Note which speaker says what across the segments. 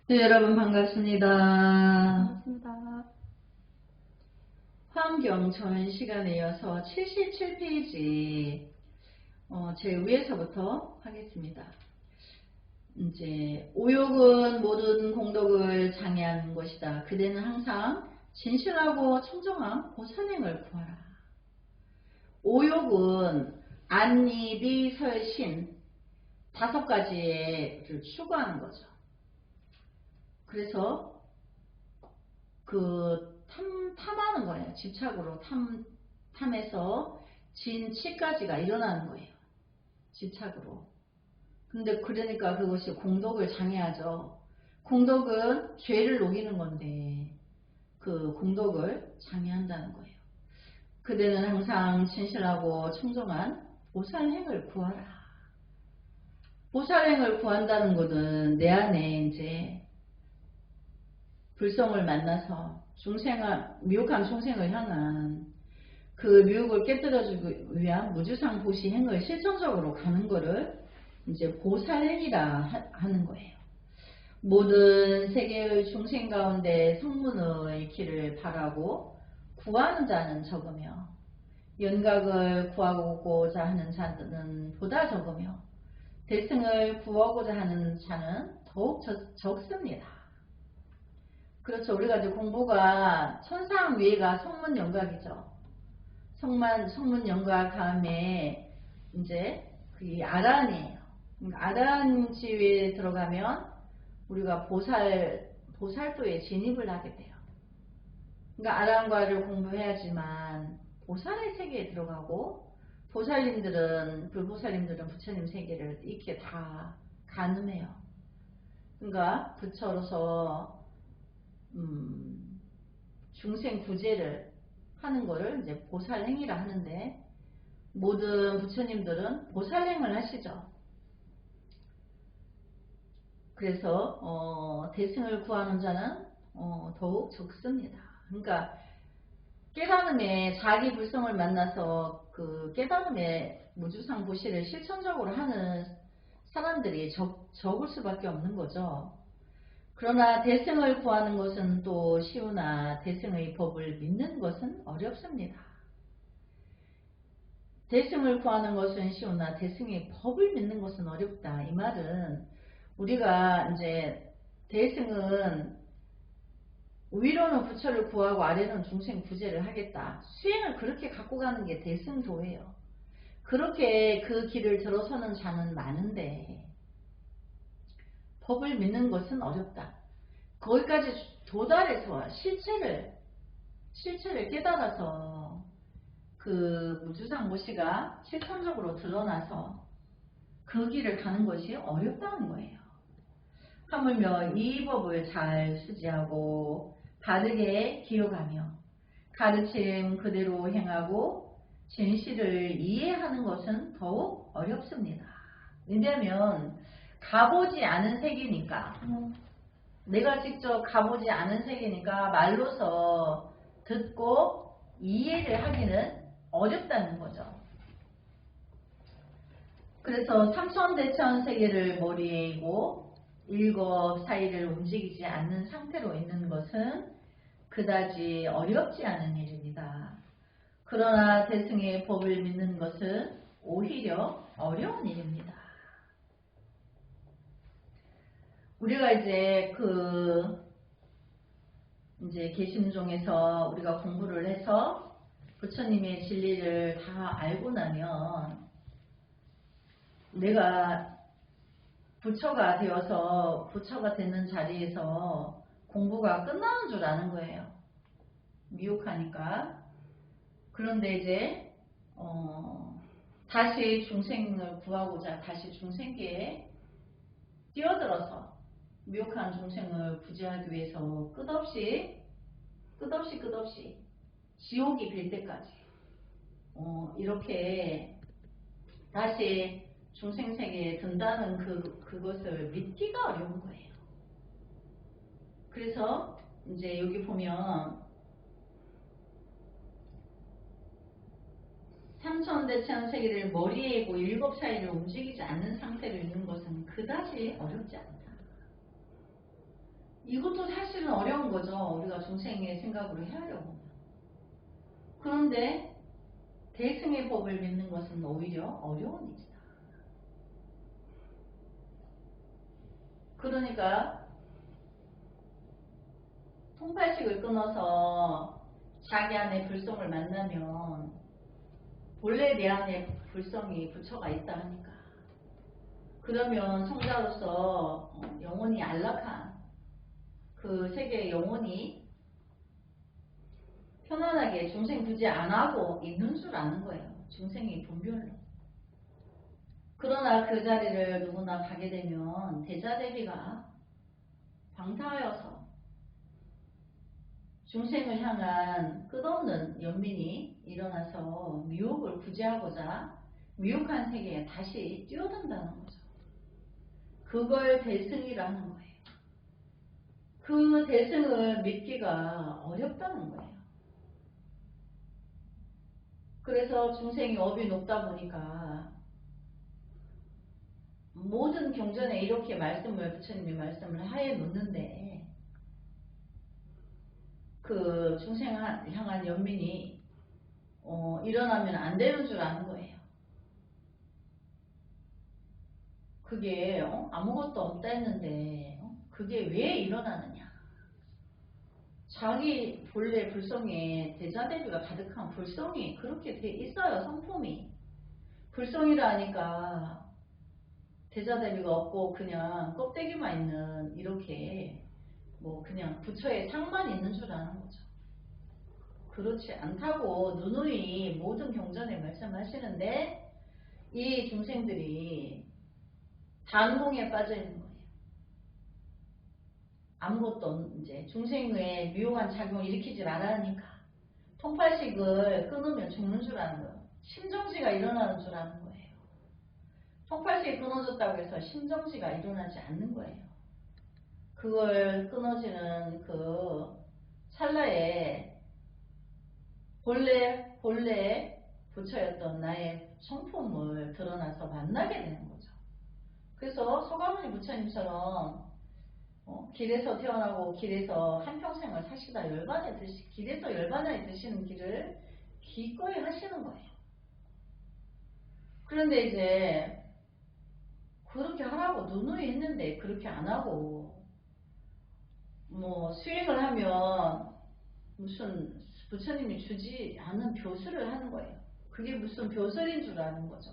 Speaker 1: 네, 여러분 반갑습니다.
Speaker 2: 반갑습니다.
Speaker 1: 환경 전 시간에 이어서 77페이지 제 위에서부터 하겠습니다. 이제 오욕은 모든 공덕을 장애하는 것이다. 그대는 항상 진실하고 청정한 보살행을 구하라. 오욕은 안니비설신 5가지를 추구하는 거죠. 그래서 탐하는 거예요. 집착으로 탐해서 진치까지가 일어나는 거예요. 집착으로. 근데 그러니까 그것이 공덕을 장애하죠. 공덕은 죄를 녹이는 건데 그 공덕을 장애한다는 거예요. 그대는 항상 진실하고 청정한 보살행을 구하라. 보살행을 구한다는 것은 내 안에 이제 불성을 만나서 미혹한 중생을 향한 그 미혹을 깨뜨려주기 위한 무주상 보시행을 실천적으로 가는 거를 이제 보살행이라 하는 거예요. 모든 세계의 중생 가운데 성문의 길을 바라고 구하는 자는 적으며 연각을 구하고자 하는 자는 보다 적으며 대승을 구하고자 하는 자는 더욱 적습니다. 그렇죠. 우리가 이제 공부가 천상 위에가 성문연각이죠. 성문연각 다음에 이제 그게 아란이에요. 그러니까 아란 지위에 들어가면 우리가 보살도에 진입을 하게 돼요. 그러니까 아란과를 공부해야지만 보살의 세계에 들어가고 불보살님들은 부처님 세계를 이렇게 다 가늠해요. 그러니까 부처로서 중생 구제를 하는 거를 이제 보살행위라 하는데 모든 부처님들은 보살행을 하시죠. 그래서 대승을 구하는 자는 더욱 적습니다. 그러니까 깨달음에 자기 불성을 만나서 그 깨달음의 무주상 보시를 실천적으로 하는 사람들이 적을 수밖에 없는 거죠. 그러나 대승을 구하는 것은 또 쉬우나 대승의 법을 믿는 것은 어렵습니다. 대승을 구하는 것은 쉬우나 대승의 법을 믿는 것은 어렵다. 이 말은 우리가 이제 대승은 위로는 부처를 구하고 아래는 중생 구제를 하겠다. 수행을 그렇게 갖고 가는 게 대승도예요. 그렇게 그 길을 들어서는 자는 많은데 법을 믿는 것은 어렵다. 거기까지 도달해서 실체를 깨달아서 그 무주상 모시가 실천적으로 드러나서 그 길을 가는 것이 어렵다는 거예요. 하물며 이 법을 잘 수지하고 바르게 기억하며 가르침 그대로 행하고 진실을 이해하는 것은 더욱 어렵습니다. 왜냐하면 가보지 않은 세계니까 내가 직접 가보지 않은 세계니까 말로서 듣고 이해를 하기는 어렵다는 거죠. 그래서 삼천대천 세계를 머리에 이고 일곱 사이를 움직이지 않는 상태로 있는 것은 그다지 어렵지 않은 일입니다. 그러나 대승의 법을 믿는 것은 오히려 어려운 일입니다. 우리가 이제 개심종에서 우리가 공부를 해서 부처님의 진리를 다 알고 나면 내가 부처가 되어서 부처가 되는 자리에서 공부가 끝나는 줄 아는 거예요. 미혹하니까. 그런데 이제 다시 중생을 구하고자 다시 중생계에 뛰어들어서 미혹한 중생을 구제하기 위해서 끝없이 지옥이 빌 때까지 이렇게 다시 중생세계에 든다는 그것을 믿기가 어려운 거예요. 그래서 이제 여기 보면 삼천대천 세계를 머리에 이고 일곱 사이를 움직이지 않는 상태로 있는 것은 그다지 어렵지 않다. 사실은 어려운 거죠. 우리가 중생의 생각으로 헤아려보면. 그런데 대승의 법을 믿는 것은 오히려 어려운 일이다. 그러니까 통팔식을 끊어서 자기 안에 불성을 만나면 본래 내 안에 불성이 부처가 있다 하니까 그러면 성자로서 영혼이 안락한 그 세계의 영혼이 편안하게 중생 굳이 안 하고 있는 줄 아는 거예요. 중생의 분별로. 그러나 그 자리를 누구나 가게 되면 대자대비가 방타하여서 중생을 향한 끝없는 연민이 일어나서 미혹을 구제하고자 미혹한 세계에 다시 뛰어든다는 거죠. 그걸 대승이라는 거예요. 그 대승을 믿기가 어렵다는 거예요. 그래서 중생이 업이 높다 보니까 모든 경전에 이렇게 말씀을 부처님이 말씀을 하에 놓는데 그 중생 향한 연민이 일어나면 안 되는 줄 아는 거예요. 그게 아무것도 없다 했는데 그게 왜 일어나느냐. 자기 본래 불성에 대자대비가 가득한 불성이 그렇게 돼 있어요. 성품이. 불성이라 하니까 대자대비가 없고 그냥 껍데기만 있는 이렇게 뭐 그냥 부처의 상만 있는 줄 아는 거죠. 그렇지 않다고 누누이 모든 경전에 말씀하시는데 이 중생들이 단공에 빠져 있는 거예요. 아무것도 이제 중생의 미혹한 작용을 일으키지 말라니까 통팔식을 끊으면 죽는 줄 아는 거예요. 심정지가 일어나는 줄 아는 거예요. 통팔식이 끊어졌다고 해서 심정지가 일어나지 않는 거예요. 그걸 끊어지는 그 찰나에 본래 부처였던 나의 성품을 드러나서 만나게 되는 거죠. 그래서 서가모니 부처님처럼 길에서 태어나고 길에서 한평생을 사시다 열반에 길에서 열반에 드시는 길을 기꺼이 하시는 거예요. 그런데 이제 그렇게 하라고 누누이 했는데 그렇게 안 하고 뭐 수행을 하면 무슨 부처님이 주지 않은 벼슬을 하는 거예요. 그게 무슨 벼슬인 줄 아는 거죠.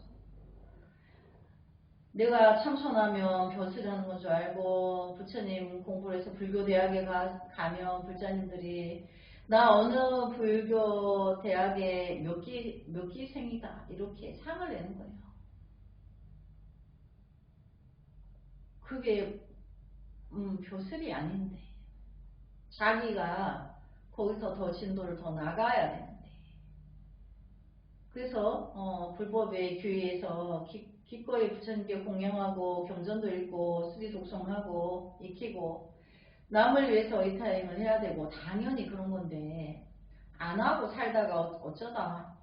Speaker 1: 내가 참선하면 벼슬 하는 건 줄 알고 부처님 공부를 해서 불교 대학에 가면 불자님들이 나 어느 불교 대학에 몇 기생이다 이렇게 상을 내는 거예요. 그게 벼슬이 아닌데 자기가 거기서 더 진도를 더 나가야 되는데 그래서 불법의 교회에서 기꺼이 부처님께 공양하고 경전도 읽고 수리 독송하고 익히고 남을 위해서 이타임을 해야 되고 당연히 그런 건데 안 하고 살다가 어쩌다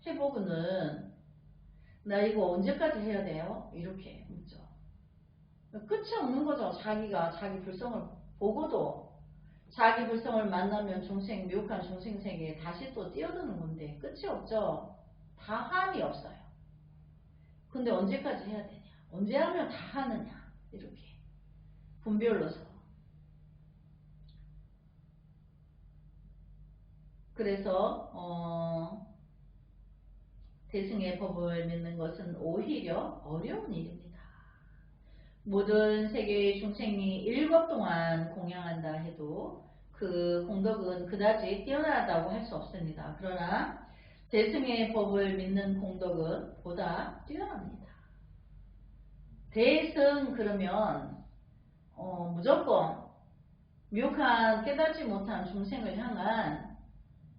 Speaker 1: 해보고는 나 이거 언제까지 해야 돼요? 이렇게 묻죠. 끝이 없는 거죠. 자기가 자기 불성을 보고도 자기 불성을 만나면 미혹한 중생 세계에 다시 또 뛰어드는 건데 끝이 없죠. 다 한이 없어요. 근데 언제까지 해야 되냐? 언제 하면 다 하느냐? 이렇게 분별로서. 그래서 대승의 법을 믿는 것은 오히려 어려운 일입니다. 모든 세계의 중생이 일곱 동안 공양한다 해도 그 공덕은 그다지 뛰어나다고 할 수 없습니다. 그러나 대승의 법을 믿는 공덕은 보다 뛰어납니다. 대승 그러면 무조건 미혹한 깨닫지 못한 중생을 향한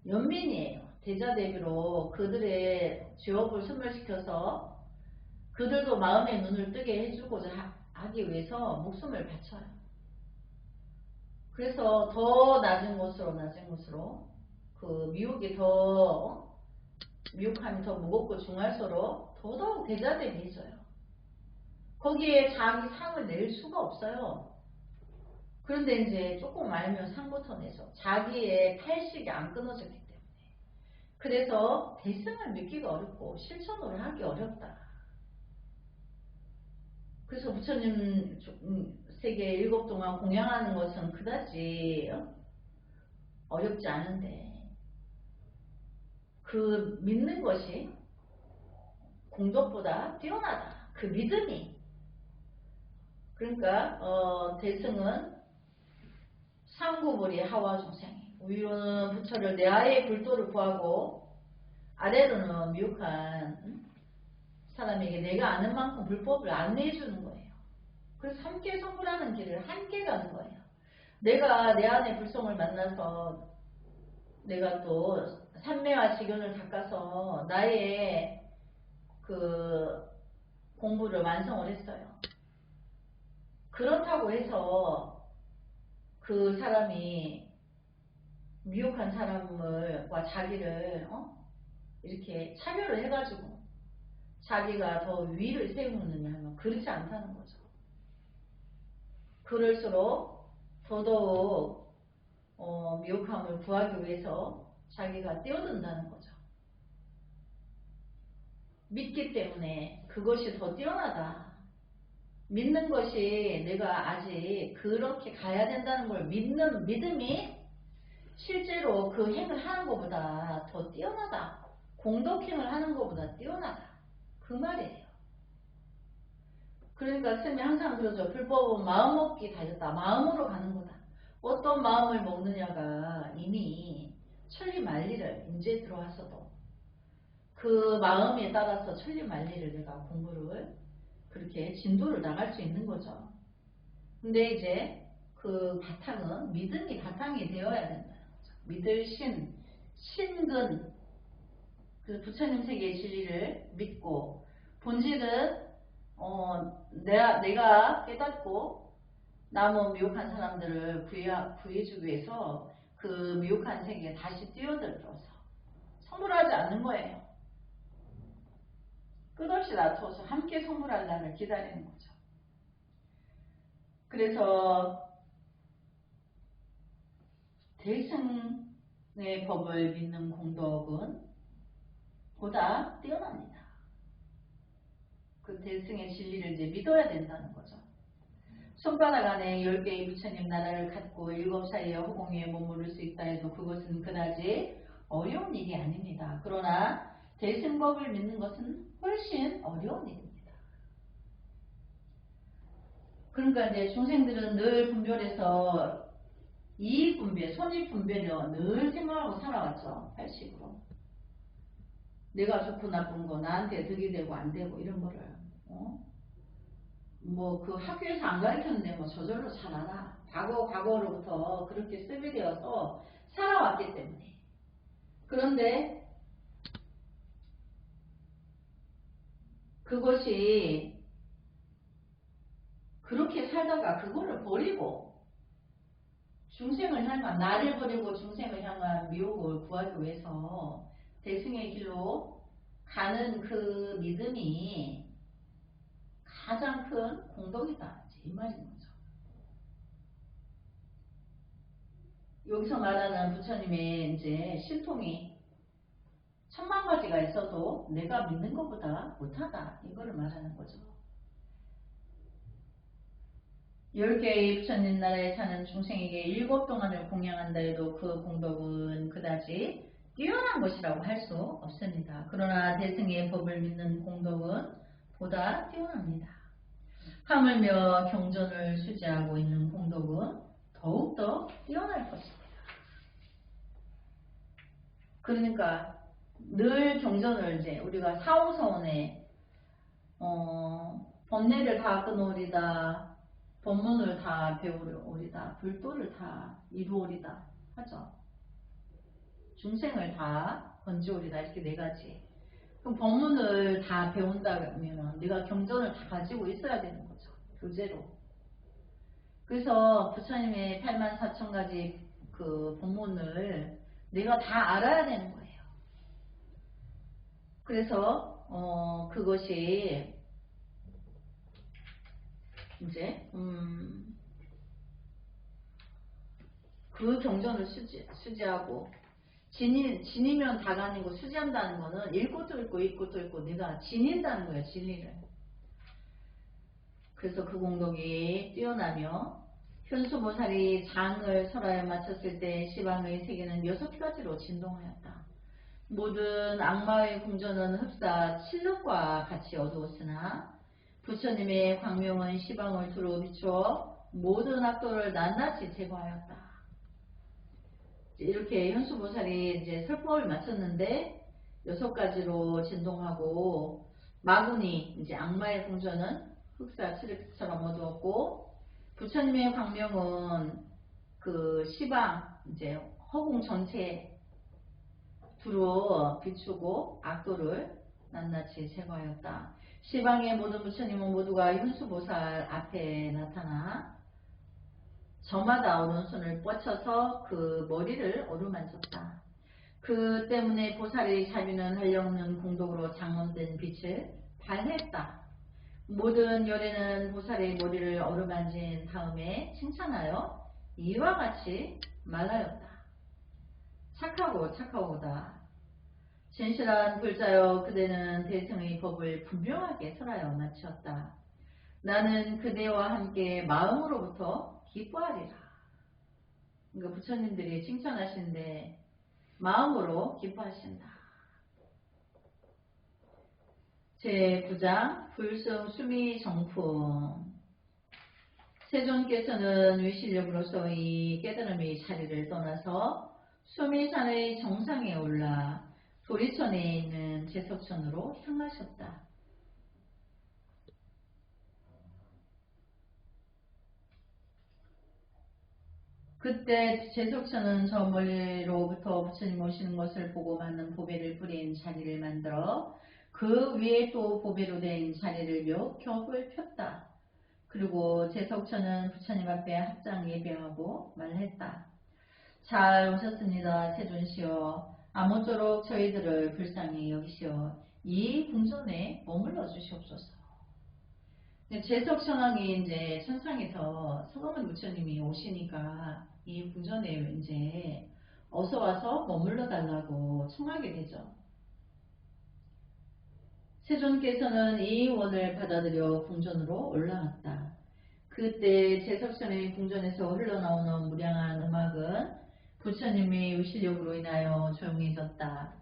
Speaker 1: 연민이에요. 대자대비로 그들의 죄업을 소멸시켜서 그들도 마음의 눈을 뜨게 해주고자 하기 위해서 목숨을 바쳐요. 그래서 더 낮은 곳으로 그 미혹이 미혹함이 더 무겁고 중할수록 더더욱 대자대비 해줘요. 거기에 자기 상을 낼 수가 없어요. 그런데 이제 조금 알면 상부터 내서 자기의 팔식이 안 끊어졌기 때문에 그래서 대승을 믿기가 어렵고 실천을 하기 어렵다. 그래서 부처님 세계 7 동안 공양하는 것은 그다지 어렵지 않은데 그 믿는 것이 공덕보다 뛰어나다. 그 믿음이. 그러니까 대승은 상구불이 하와 중생이 위로는 부처를 내하의 불도를 구하고 아래로는 미혹한 사람에게 내가 아는 만큼 불법을 안내해주는 거예요. 그래서 함께 성불하는 길을 함께 가는 거예요. 내가 내 안에 불성을 만나서 내가 또 삼매와 지견을 닦아서 나의 그 공부를 완성을 했어요. 그렇다고 해서 그 사람이 미혹한 사람과 자기를 이렇게 차별을 해가지고 자기가 더 위를 세우느냐 하면 그렇지 않다는 거죠. 그럴수록 더더욱 미혹함을 구하기 위해서 자기가 뛰어든다는 거죠. 믿기 때문에 그것이 더 뛰어나다. 믿는 것이 내가 아직 그렇게 가야 된다는 걸 믿는 믿음이 실제로 그 행을 하는 것보다 더 뛰어나다. 공덕행을 하는 것보다 뛰어나다. 그 말이에요. 그러니까 스님이 항상 그러죠. 불법은 마음먹기 달렸다. 마음으로 가는 거다. 어떤 마음을 먹느냐가 이미 천리만리를 인지에 들어왔어도 그 마음에 따라서 천리만리를 내가 공부를 그렇게 진도를 나갈 수 있는 거죠. 근데 이제 그 바탕은 믿음이 바탕이 되어야 된다는 거죠. 믿을 신근, 그 부처님 세계의 진리를 믿고 본질은 내가 깨닫고 남은 미혹한 사람들을 구해주기 위해서 그 미혹한 세계에 다시 뛰어들어서 성불하지 않는 거예요. 끝없이 놔둬서 함께 성불할 날을 기다리는 거죠. 그래서 대승의 법을 믿는 공덕은 보다 뛰어납니다. 그 대승의 진리를 이제 믿어야 된다는 거죠. 손바닥 안에 10개의 부처님 나라를 갖고 7 사이의 허공에 머무를 수 있다 해도 그것은 그다지 어려운 일이 아닙니다. 그러나 대승법을 믿는 것은 훨씬 어려운 일입니다. 그러니까 이제 중생들은 늘 분별해서 이익 분별, 손익 분별을 늘 생각하고 살아왔죠. 팔식으로. 내가 좋고 나쁜 거 나한테 득이 되고 안 되고 이런 거를 뭐 그 학교에서 안 가르쳤는데 뭐 저절로 잘 알아. 과거로부터 그렇게 습이 되어서 살아왔기 때문에. 그런데 그것이 그렇게 살다가 그거를 버리고 중생을 향한 나를 버리고 중생을 향한 미혹을 구하기 위해서 대승의 길로 가는 그 믿음이 가장 큰 공덕이다. 이 말인 거죠. 여기서 말하는 부처님의 이제 신통이 1000만 가지가 있어도 내가 믿는 것보다 못하다. 이거를 말하는 거죠. 10개의 부처님 나라에 사는 중생에게 7 동안을 공양한다 해도 그 공덕은 그다지 뛰어난 것이라고 할 수 없습니다. 그러나 대승의 법을 믿는 공덕은 보다 뛰어납니다. 하물며 경전을 수지하고 있는 공덕은 더욱더 뛰어날 것입니다. 그러니까 늘 경전을 이제 우리가 사후서원에 법례를 다 끊어오리다, 법문을 다 배우리다, 불도를 다 이루오리다 하죠. 중생을 다 건지오리다 이렇게 4가지. 그럼 법문을 다 배운다면 내가 경전을 다 가지고 있어야 되는 거죠. 교재로. 그래서 부처님의 84,000가지 그 법문을 내가 다 알아야 되는 거예요. 그래서 그것이 이제 그 경전을 수지하고 진이면 다가 아니고 수지한다는 거는 읽고도 읽고 네가 지닌다는 거야, 진리를. 그래서 그 공덕이 뛰어나며 현수보살이 장을 설화에 마쳤을 때 시방의 세계는 6가지로 진동하였다. 모든 악마의 궁전은 흡사 칠흑과 같이 어두웠으나 부처님의 광명은 시방을 두루 비추어 모든 악도를 낱낱이 제거하였다. 이렇게 현수보살이 이제 설법을 마쳤는데 6가지로 진동하고 마구니 이제 악마의 궁전은 흑사 칠흑처럼 어두웠고 부처님의 광명은 그 시방 이제 허공 전체에 두루 비추고 악도를 낱낱이 제거하였다. 시방의 모든 부처님은 모두가 현수보살 앞에 나타나 저마다 오른손을 뻗쳐서 그 머리를 어루만졌다. 그 때문에 보살의 자비는 한량없는 공덕으로 장엄된 빛을 발했다. 모든 열애는 보살의 머리를 어루만진 다음에 칭찬하여 이와 같이 말하였다. 착하고다. 진실한 불자여 그대는 대승의 법을 분명하게 설하여 마치었다. 나는 그대와 함께 마음으로부터 기뻐하리라. 그러니까 부처님들이 칭찬하시는데 마음으로 기뻐하신다. 제9장 불승 수미 정품. 세존께서는 위실력으로서 이 깨달음의 자리를 떠나서 수미산의 정상에 올라 도리천에 있는 제석천으로 향하셨다. 그때 제석천은 저 멀리로부터 부처님 오시는 것을 보고 많은 보배를 뿌린 자리를 만들어 그 위에 또 보배로 된 자리를 몇 겹을 폈다. 그리고 제석천은 부처님 앞에 합장 예배하고 말했다. 잘 오셨습니다. 세존시여. 아무쪼록 저희들을 불쌍히 여기시어 이 궁전에 머물러 주시옵소서. 제석천왕이 이제 천상에서 서가모니 부처님이 오시니까 이 궁전에 이제 어서 와서 머물러 달라고 청하게 되죠. 세존께서는 이 원을 받아들여 궁전으로 올라왔다. 그때 제석천의 궁전에서 흘러나오는 무량한 음악은 부처님의 위실력으로 인하여 조용해졌다.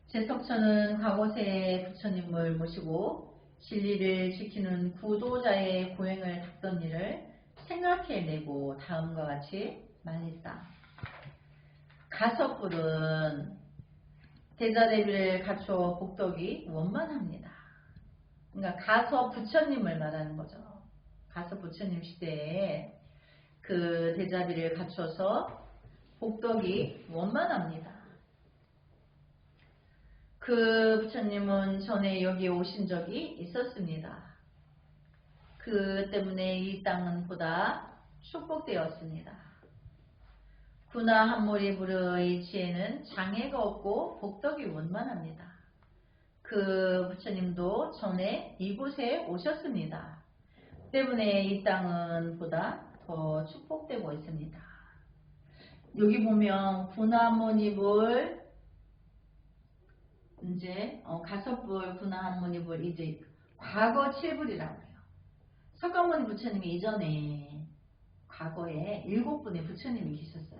Speaker 1: 제석천은 과거세에 부처님을 모시고 진리를 지키는 구도자의 고행을 닦던 일을 생각해내고 다음과 같이 말했다. 가섭불은 대자대비를 갖추어 복덕이 원만합니다. 그러니까 가섭 부처님을 말하는 거죠. 가섭 부처님 시대에 그 대자비를 갖춰서 복덕이 원만합니다. 그 부처님은 전에 여기 오신 적이 있었습니다. 그 때문에 이 땅은 보다 축복되었습니다. 구나 한모리불의 지혜는 장애가 없고 복덕이 원만합니다. 그 부처님도 전에 이곳에 오셨습니다. 때문에 이 땅은 보다 더 축복되고 있습니다. 여기 보면 구나한모니불 이제 가섭불, 구나한모니불 이제 과거 7불이라고 해요. 석가모니 부처님이 이전에 과거에 7분의 부처님이 계셨어요.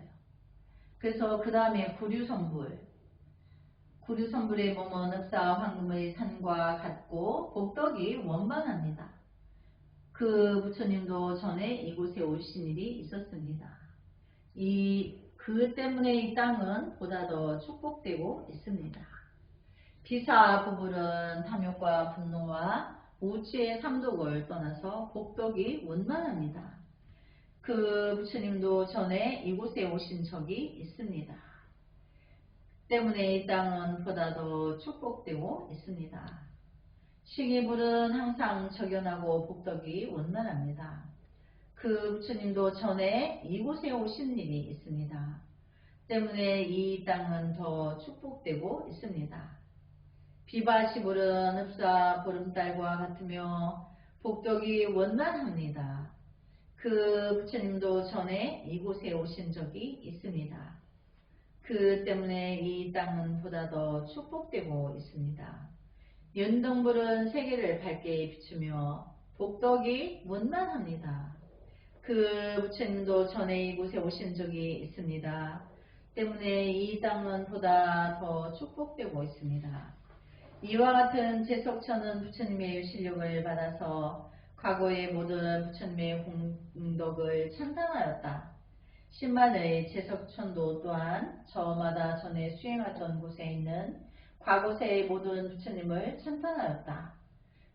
Speaker 1: 그래서 그 다음에 구류선불, 구류선불의 몸은 흡사 황금의 산과 같고 복덕이 원만합니다. 그 부처님도 전에 이곳에 오신 일이 있었습니다. 그 때문에 이 땅은 보다 더 축복되고 있습니다. 비사 부불은 탐욕과 분노와 우치의 삼독을 떠나서 복덕이 원만합니다. 그 부처님도 전에 이곳에 오신 적이 있습니다. 때문에 이 땅은 보다 더 축복되고 있습니다. 시기불은 항상 적연하고 복덕이 원만합니다. 그 부처님도 전에 이곳에 오신 일이 있습니다. 때문에 이 땅은 더 축복되고 있습니다. 비바시불은 흡사 보름달과 같으며 복덕이 원만합니다. 그 부처님도 전에 이곳에 오신 적이 있습니다. 그 때문에 이 땅은 보다 더 축복되고 있습니다. 연등불은 세계를 밝게 비추며 복덕이 문만합니다. 그 부처님도 전에 이곳에 오신 적이 있습니다. 때문에 이 땅은 보다 더 축복되고 있습니다. 이와 같은 제석천은 부처님의 실력을 받아서 과거의 모든 부처님의 공덕을 찬탄하였다. 10만의 제석천도 또한 저마다 전에 수행하던 곳에 있는 과거세의 모든 부처님을 찬탄하였다.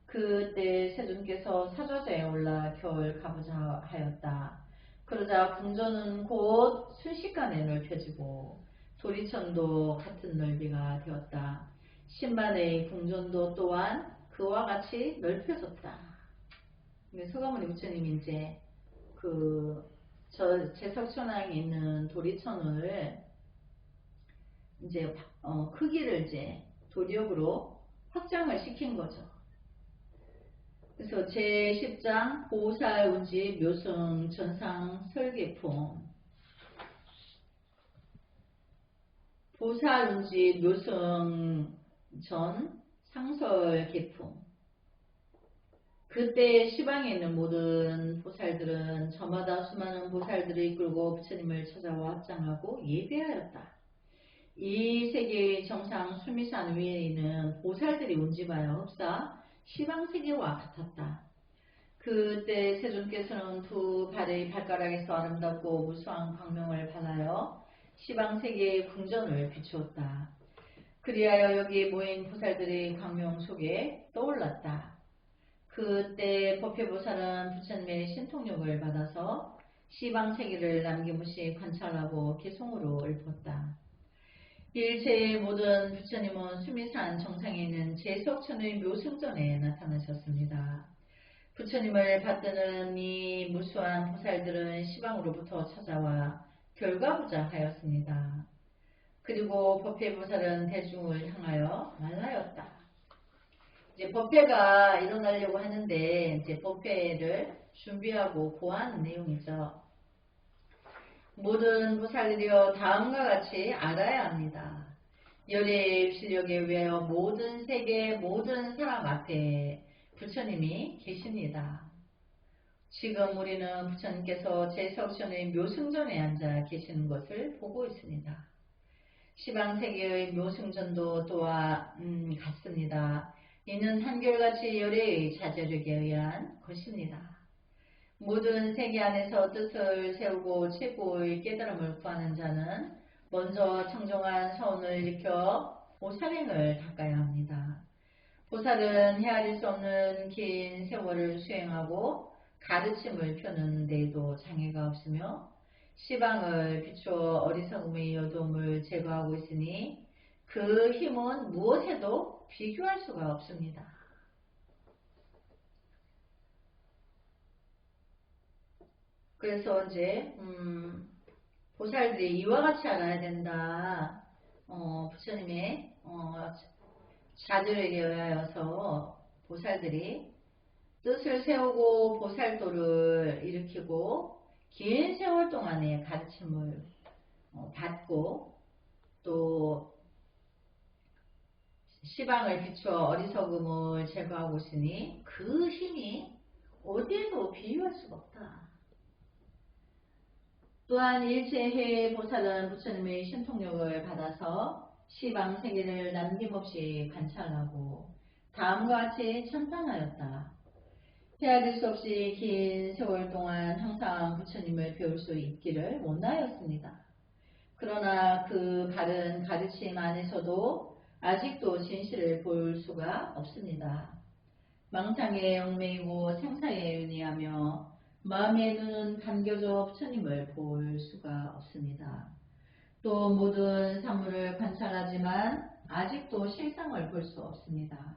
Speaker 1: 그때 세존께서 사좌자에 올라 겨울 가보자 하였다. 그러자 궁전은 곧 순식간에 넓혀지고 도리천도 같은 넓이가 되었다. 10만의 궁전도 또한 그와 같이 넓혀졌다. 서가모니 부처님이 이제 저 제석천왕에 있는 도리천을 이제 크기를 이제 도력으로 확장을 시킨 거죠. 그래서 제10장 보살운지 묘승 전상 설계품, 보살운지 묘승 전 상설 계품. 그때 시방에 있는 모든 보살들은 저마다 수많은 보살들을 이끌고 부처님을 찾아와 합장하고 예배하였다. 이 세계의 정상 수미산 위에 있는 보살들이 운집하여 흡사 시방세계와 같았다. 그때 세존께서는 두 발의 발가락에서 아름답고 무수한 광명을 발하여 시방세계의 궁전을 비추었다. 그리하여 여기 모인 보살들의 광명 속에 떠올랐다. 그때 법회보살은 부처님의 신통력을 받아서 시방세계를 남김없이 관찰하고 개송으로 읊었다. 일체의 모든 부처님은 수미산 정상에 있는 제석천의 묘승전에 나타나셨습니다. 부처님을 받드는 이 무수한 보살들은 시방으로부터 찾아와 결과보자 하였습니다. 그리고 법회보살은 대중을 향하여 말하였다. 이제 법회가 일어나려고 하는데 이제 법회를 준비하고 고하는 내용이죠. 모든 보살들이여 다음과 같이 알아야 합니다. 열의 실력에 의하여 모든 세계 모든 사람 앞에 부처님이 계십니다. 지금 우리는 부처님께서 제석천의 묘승전에 앉아 계시는 것을 보고 있습니다. 시방세계의 묘승전도 또한 같습니다. 이는 한결같이 열의 자제력에 의한 것입니다. 모든 세계 안에서 뜻을 세우고 최고의 깨달음을 구하는 자는 먼저 청정한 서운을 일으켜 보살행을 닦아야 합니다. 보살은 헤아릴 수 없는 긴 세월을 수행하고 가르침을 펴는 데에도 장애가 없으며 시방을 비추어 어리석음의 여dom을 제거하고 있으니 그 힘은 무엇에도 비교할 수가 없습니다. 그래서 이제 보살들이 이와 같이 알아야 된다. 부처님의 자들에게 의하여서 보살들이 뜻을 세우고 보살도를 일으키고 긴 세월 동안의 가르침을 받고 또 시방을 비추어 어리석음을 제거하고 있으니 그 힘이 어디에도 비유할 수가 없다. 또한 일체해 보살은 부처님의 신통력을 받아서 시방 세계를 남김없이 관찰하고 다음과 같이 찬탄하였다. 헤아릴 수 없이 긴 세월 동안 항상 부처님을 배울 수 있기를 원하였습니다. 그러나 그 바른 가르침 안에서도 아직도 진실을 볼 수가 없습니다. 망상에 얽매이고 생사에 윤회하며 마음의 눈은 감겨져 부처님을 볼 수가 없습니다. 또 모든 사물을 관찰하지만 아직도 실상을 볼 수 없습니다.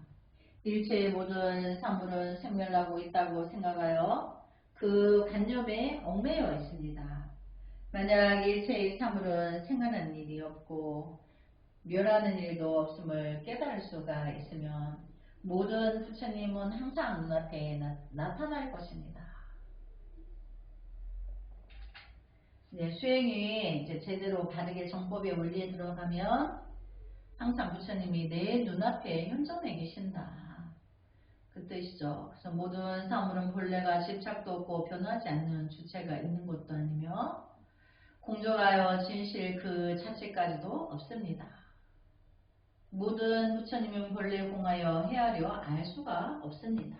Speaker 1: 일체의 모든 사물은 생멸하고 있다고 생각하여 그 관념에 얽매여 있습니다. 만약 일체의 사물은 생하는 일이 없고 멸하는 일도 없음을 깨달을 수가 있으면 모든 부처님은 항상 눈앞에 나타날 것입니다. 네, 수행이 이제 제대로 바르게 정법의 원리에 들어가면 항상 부처님이 내 눈앞에 현존해 계신다. 그 뜻이죠. 그래서 모든 사물은 본래가 집착도 없고 변하지 않는 주체가 있는 것도 아니며 공정하여 진실 그 자체까지도 없습니다. 모든 부처님은 본래 공하여 헤아려 알 수가 없습니다.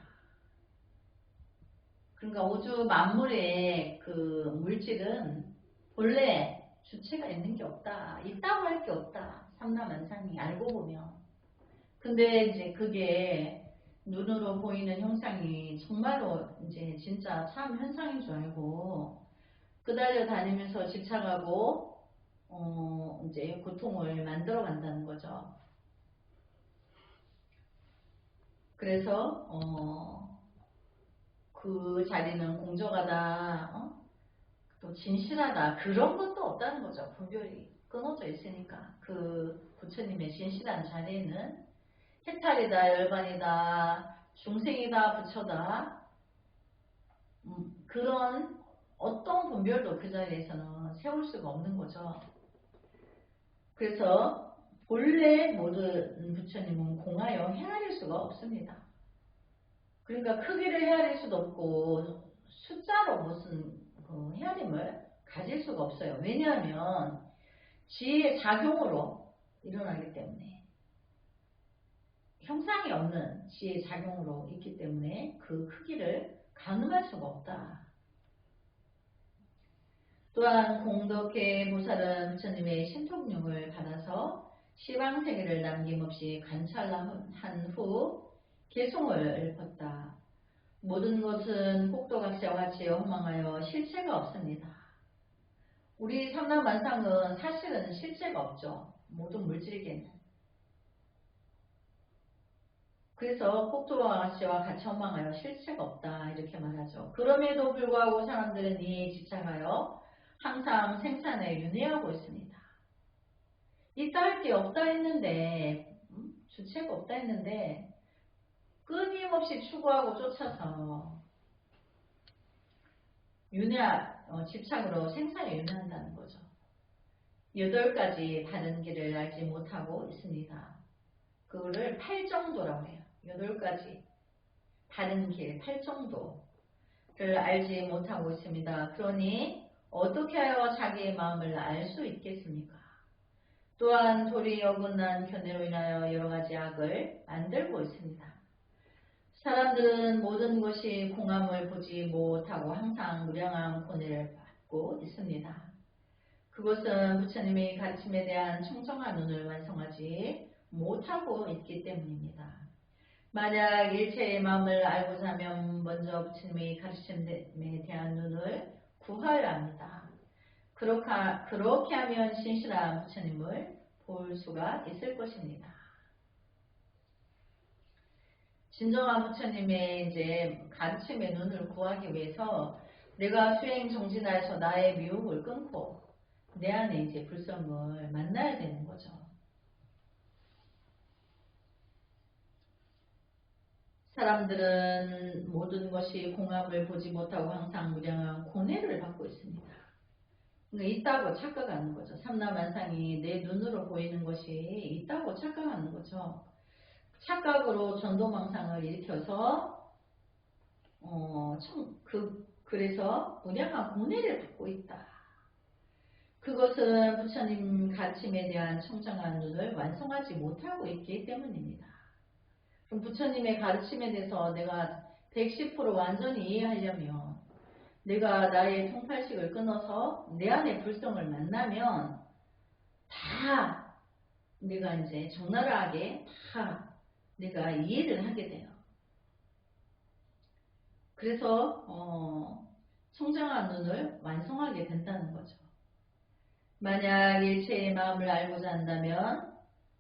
Speaker 1: 그러니까 우주 만물의 그 물질은 본래 주체가 있는 게 없다. 있다고 할 게 없다. 삼라만상이 알고 보면. 근데 이제 그게 눈으로 보이는 형상이 정말로 이제 진짜 참 현상인 줄 알고 끄달려 다니면서 집착하고 이제 고통을 만들어 간다는 거죠. 그래서 그 자리는 공정하다, 또 진실하다 그런 것도 없다는 거죠. 분별이 끊어져 있으니까 그 부처님의 진실한 자리에는 해탈이다, 열반이다, 중생이다, 부처다 그런 어떤 분별도 그 자리에서는 세울 수가 없는 거죠. 그래서 본래 모든 부처님은 공하여 헤아릴 수가 없습니다. 그러니까 크기를 헤아릴 수도 없고 숫자로 무슨 그 헤아림을 가질 수가 없어요. 왜냐하면 지혜의 작용으로 일어나기 때문에 형상이 없는 지혜의 작용으로 있기 때문에 그 크기를 가늠할 수가 없다. 또한 공덕회 보살은 부처님의 신통력을 받아서 시방세계를 남김없이 관찰한 후 개송을 읊었다. 모든 것은 꼭도각시와 같이 허망하여 실체가 없습니다. 우리 삼라만상은 사실은 실체가 없죠. 모든 물질에게는. 그래서 꼭도각시와 같이 허망하여 실체가 없다 이렇게 말하죠. 그럼에도 불구하고 사람들은 이에 집착하여 항상 생산에 윤회하고 있습니다. 있다 할 게 없다 했는데 주체가 없다 했는데 끊임없이 추구하고 쫓아서 집착으로 생산에 윤회한다는 거죠. 8가지 바른 길을 알지 못하고 있습니다. 그거를 팔정도라고 해요. 8가지 바른 길, 팔정도를 알지 못하고 있습니다. 그러니 어떻게 하여 자기의 마음을 알 수 있겠습니까? 또한 도리 어긋난 견해로 인하여 여러가지 악을 만들고 있습니다. 사람들은 모든 것이 공함을 보지 못하고 항상 무량한 고뇌를 받고 있습니다. 그것은 부처님의 가르침에 대한 청정한 눈을 완성하지 못하고 있기 때문입니다. 만약 일체의 마음을 알고자 하면 먼저 부처님의 가르침에 대한 눈을 구하여야 합니다. 그렇게 하면 신실한 부처님을 볼 수가 있을 것입니다. 진정한 부처님의 이제 가르침의 눈을 구하기 위해서 내가 수행 정진하여서 나의 미혹을 끊고 내 안에 이제 불성을 만나야 되는 거죠. 사람들은 모든 것이 공합을 보지 못하고 항상 무량한 고뇌를 받고 있습니다. 그러니까 있다고 착각하는 거죠. 삼라만상이 내 눈으로 보이는 것이 있다고 착각하는 거죠. 착각으로 전도망상을 일으켜서 그래서 무량한 고뇌를 받고 있다. 그것은 부처님 가르침에 대한 청정한 눈을 완성하지 못하고 있기 때문입니다. 그럼 부처님의 가르침에 대해서 내가 110% 완전히 이해하려면 내가 나의 통팔식을 끊어서 내 안의 불성을 만나면 다 내가 이제 적나라하게 다 내가 이해를 하게 돼요. 그래서 청정한 눈을 완성하게 된다는 거죠. 만약 일체의 마음을 알고자 한다면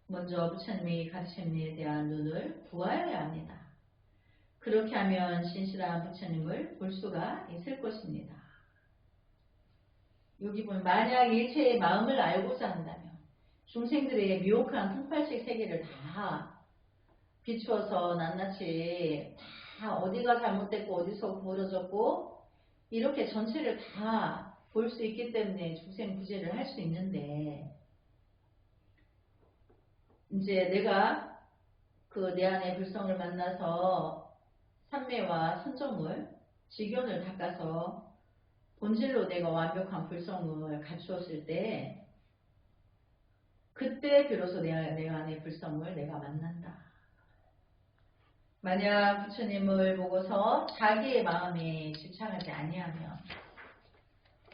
Speaker 1: 먼저 부처님의 가르침에 대한 눈을 구하여야 합니다. 그렇게 하면 신실한 부처님을 볼 수가 있을 것입니다. 여기 보면 만약 일체의 마음을 알고자 한다면 중생들의 미혹한 통팔식 세계를 다 비추어서 낱낱이 다 어디가 잘못됐고 어디서 구부러졌고 이렇게 전체를 다 볼 수 있기 때문에 중생부재를 할 수 있는데, 이제 내가 그 내 안의 불성을 만나서 삼매와 선정물, 직연을 닦아서 본질로 내가 완벽한 불성을 갖추었을 때, 그때 비로소 내 안의 불성을 내가 만난다. 만약 부처님을 보고서 자기의 마음에 집착하지 아니하면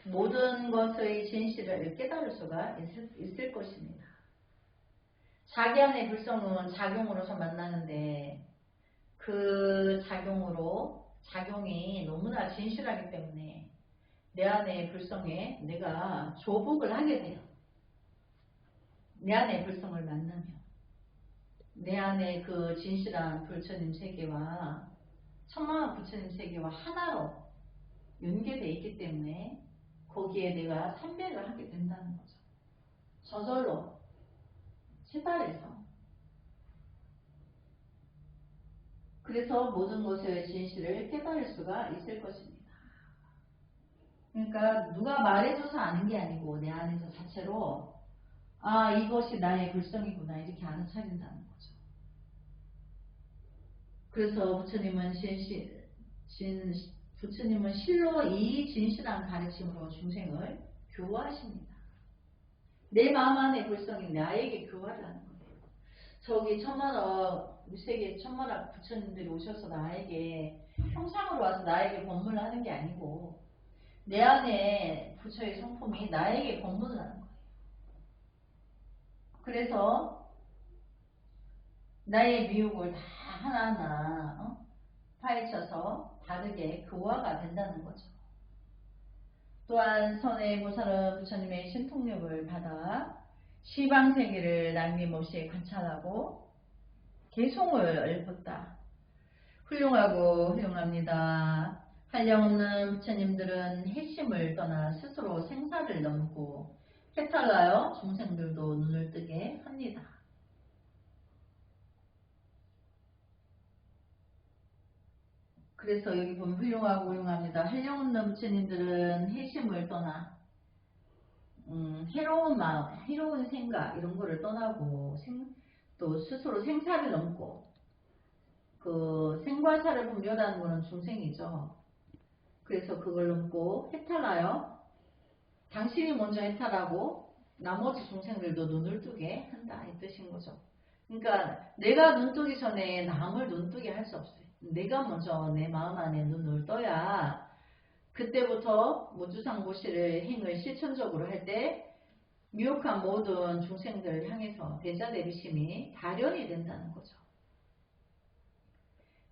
Speaker 1: 모든 것의 진실을 깨달을 수가 있을 것입니다. 자기 안의 불성은 작용으로서 만나는데 그 작용이 너무나 진실하기 때문에 내 안의 불성에 내가 조복을 하게 돼요. 내 안의 불성을 만나면 내 안에 그 진실한 부처님 세계와 천만한 부처님 세계와 하나로 연계되어 있기 때문에 거기에 내가参배를 하게 된다는 거죠. 저절로 체달해서. 그래서 모든 것의 진실을 깨달을 수가 있을 것입니다. 그러니까 누가 말해줘서 아는 게 아니고 내 안에서 자체로 이것이 나의 불성이구나 이렇게 알아차린다는 거죠. 그래서 부처님은 실로 이 진실한 가르침으로 중생을 교화하십니다. 내 마음 안의 불성이 나에게 교화를 하는 거예요. 저기 무세계 천만억 부처님들이 오셔서 나에게 형상으로 와서 나에게 법문을 하는 게 아니고 내 안에 부처의 성품이 나에게 법문을 하는 거예요. 그래서 나의 미혹을 다 하나하나 파헤쳐서 다르게 교화가 된다는 거죠. 또한 선의 모사른 부처님의 신통력을 받아 시방세계를 남김없이 관찰하고 개송을 읊었다. 훌륭하고 훌륭합니다. 한량없는 부처님들은 해심을 떠나 스스로 생사를 넘고 해탈하여 중생들도 눈을 뜨게 합니다. 그래서 여기 보면 훌륭하고 훌륭합니다. 한량없는 부처님들은 해심을 떠나 해로운 마음, 해로운 생각 이런 거를 떠나고 또 스스로 생사를 넘고 그 생과사를 분별하는 것은 중생이죠. 그래서 그걸 넘고 해탈하여 당신이 먼저 해탈하고 나머지 중생들도 눈을 뜨게 한다 이 뜻인 거죠. 그러니까 내가 눈 뜨기 전에 남을 눈 뜨게 할 수 없어요. 내가 먼저 내 마음 안에 눈을 떠야 그때부터 무주상보시를 행을 실천적으로 할 때 미혹한 모든 중생들을 향해서 대자대비심이 발현이 된다는 거죠.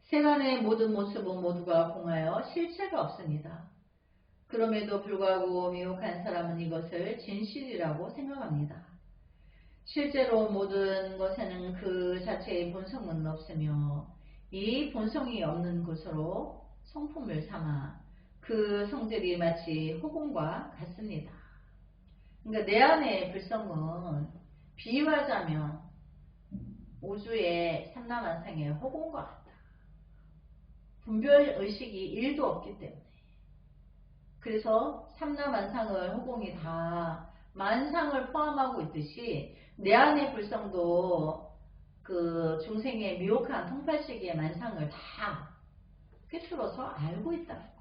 Speaker 1: 세간의 모든 모습은 모두가 공하여 실체가 없습니다. 그럼에도 불구하고 미혹한 사람은 이것을 진실이라고 생각합니다. 실제로 모든 것에는 그 자체의 본성은 없으며 이 본성이 없는 것으로 성품을 삼아 그 성질이 마치 허공과 같습니다. 그러니까 내 안의 불성은 비유하자면 우주의 삼라만상의 허공과 같다. 분별의식이 1도 없기 때문에. 그래서 삼라만상을 허공이 다 만상을 포함하고 있듯이 내 안의 불성도 그 중생의 미혹한 통팔시기의 만상을 다 꿰뚫어서 알고 있다는 거예요.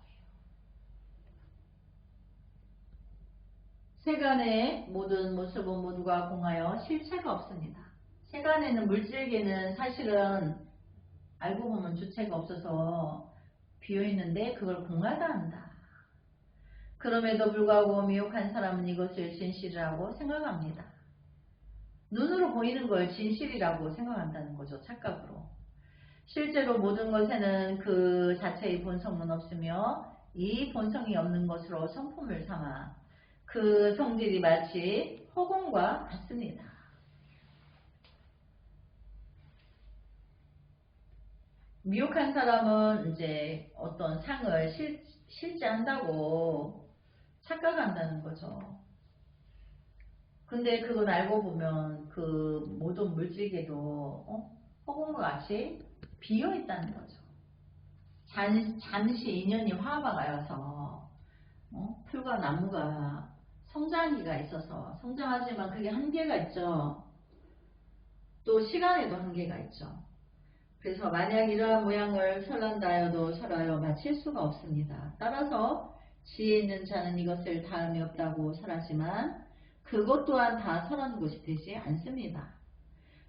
Speaker 1: 세간의 모든 모습은 모두가 공하여 실체가 없습니다. 세간에는 물질계는 사실은 알고 보면 주체가 없어서 비어있는데 그걸 공하다 한다. 그럼에도 불구하고 미혹한 사람은 이것을 진실이라고 생각합니다. 눈으로 보이는 걸 진실이라고 생각한다는 거죠. 착각으로. 실제로 모든 것에는 그 자체의 본성은 없으며 이 본성이 없는 것으로 성품을 삼아 그 성질이 마치 허공과 같습니다. 미혹한 사람은 이제 어떤 상을 실제한다고 착각한다는 거죠. 근데 그건 알고 보면 그 모든 물질계도 허공과 같이 비어있다는 거죠. 잠시 인연이 화합하여서 풀과 나무가 성장기가 있어서 성장하지만 그게 한계가 있죠. 또 시간에도 한계가 있죠. 그래서 만약 이러한 모양을 설한다 하여도 설하여 마칠 수가 없습니다. 따라서 지혜 있는 자는 이것을 다음이 없다고 설하지만 그것 또한 다 설한 것이 되지 않습니다.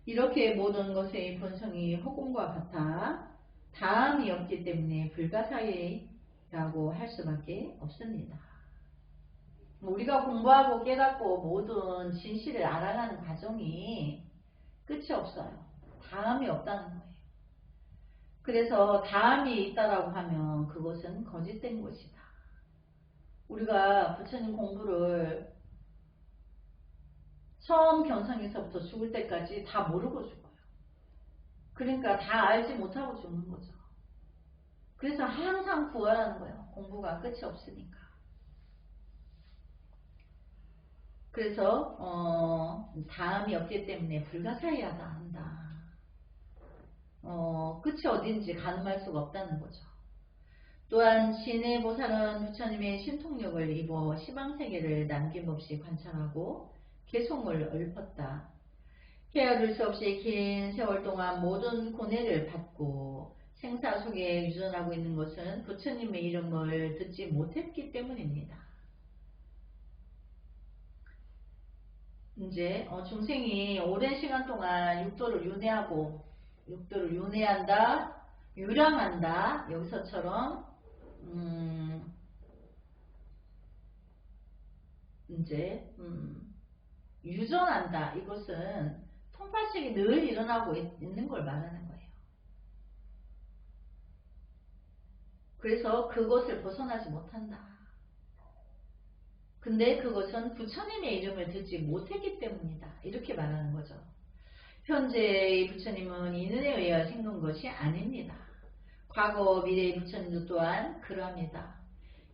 Speaker 1: 이렇게 모든 것의 본성이 허공과 같아 다음이 없기 때문에 불가사의라고 할 수밖에 없습니다. 우리가 공부하고 깨닫고 모든 진실을 알아가는 과정이 끝이 없어요. 다음이 없다는 거예요. 그래서 다음이 있다라고 하면 그것은 거짓된 것이다. 우리가 부처님 공부를 처음 견성에서부터 죽을 때까지 다 모르고 죽어요. 그러니까 다 알지 못하고 죽는 거죠. 그래서 항상 부활하는 거예요. 공부가 끝이 없으니까. 그래서 다음이 없기 때문에 불가사의하다 한다. 끝이 어딘지 가늠할 수가 없다는 거죠. 또한 신의 보살은 부처님의 신통력을 입어 시방세계를 남김없이 관찰하고 개송을 읊었다. 헤아릴 수 없이 긴 세월 동안 모든 고뇌를 받고 생사 속에 유전하고 있는 것은 부처님의 이름을 듣지 못했기 때문입니다. 이제 중생이 오랜 시간 동안 육도를 윤회한다, 유량한다, 여기서처럼 이제 유전한다. 이것은 통발식이 늘 일어나고 있는 걸 말하는 거예요. 그래서 그것을 벗어나지 못한다. 근데 그것은 부처님의 이름을 듣지 못했기 때문이다. 이렇게 말하는 거죠. 현재의 부처님은 인연에 의해 생긴 것이 아닙니다. 과거 미래의 부처님도 또한 그러합니다.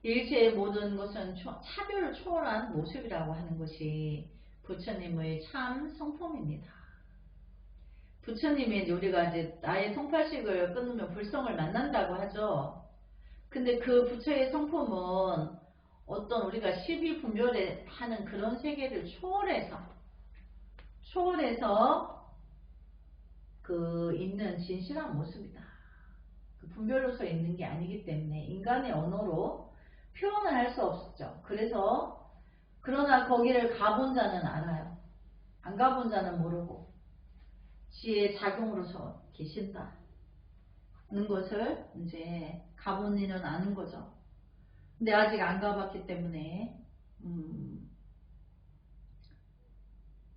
Speaker 1: 일체의 모든 것은 차별을 초월한 모습이라고 하는 것이 부처님의 참 성품입니다. 부처님의 우리가 이제 나의 성팔식을 끊으면 불성을 만난다고 하죠. 근데 그 부처의 성품은 어떤 우리가 십이분별에 하는 그런 세계를 초월해서 그 있는 진실한 모습이다. 그 분별로서 있는 게 아니기 때문에 인간의 언어로 표현을 할 수 없었죠. 그러나 거기를 가본 자는 알아요. 안 가본 자는 모르고 지혜의 작용으로서 계신다는 것을 이제 가본 이는 아는 거죠. 근데 아직 안 가봤기 때문에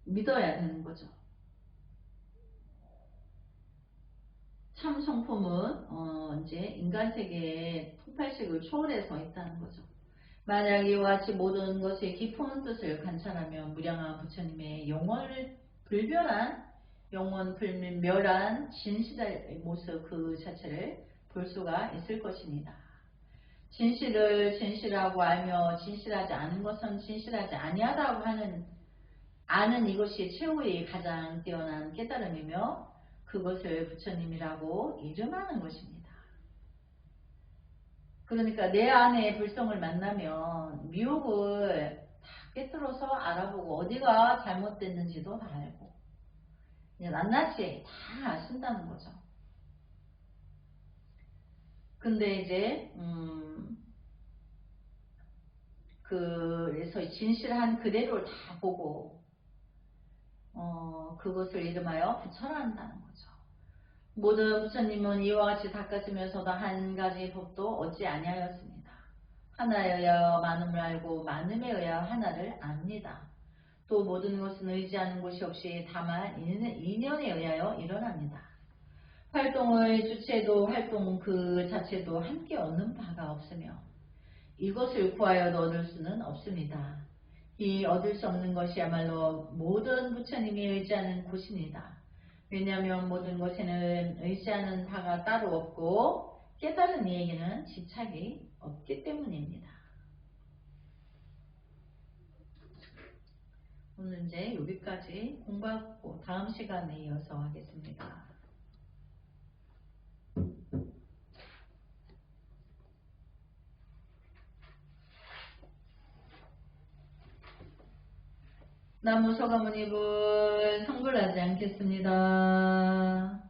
Speaker 1: 믿어야 되는 거죠. 참 성품은 이제 인간 세계의 통팔식을 초월해서 있다는 거죠. 만약 이와 같이 모든 것의 깊은 뜻을 관찰하면 무량한 부처님의 영원을 불멸한 진실의 모습 그 자체를 볼 수가 있을 것입니다. 진실을 진실하고 알며 진실하지 않은 것은 진실하지 아니하다고 아는 이것이 최후의 가장 뛰어난 깨달음이며 그것을 부처님이라고 이름하는 것입니다. 그러니까 내 안에 불성을 만나면 미혹을 다 깨뜨려서 알아보고 어디가 잘못됐는지도 다 알고 낱낱이 다 아신다는 거죠. 근데 이제 그래서 진실한 그대로를 다 보고 그것을 이름하여 부처란다는 거죠. 모든 부처님은 이와 같이 닦아지면서도 한 가지 법도 얻지 아니하였습니다. 하나에 의하여 많음을 알고 많음에 의하여 하나를 압니다. 또 모든 것은 의지하는 곳이 없이 다만 인연에 의하여 일어납니다. 활동의 주체도 활동 그 자체도 함께 얻는 바가 없으며 이것을 구하여도 얻을 수는 없습니다. 이 얻을 수 없는 것이야말로 모든 부처님이 의지하는 곳입니다. 왜냐하면 모든 것에는 의지하는 바가 따로 없고 깨달은 이에게는 집착이 없기 때문입니다. 오늘 이제 여기까지 공부하고 다음 시간에 이어서 하겠습니다. 나무 소가모니불 성불하지 않겠습니다.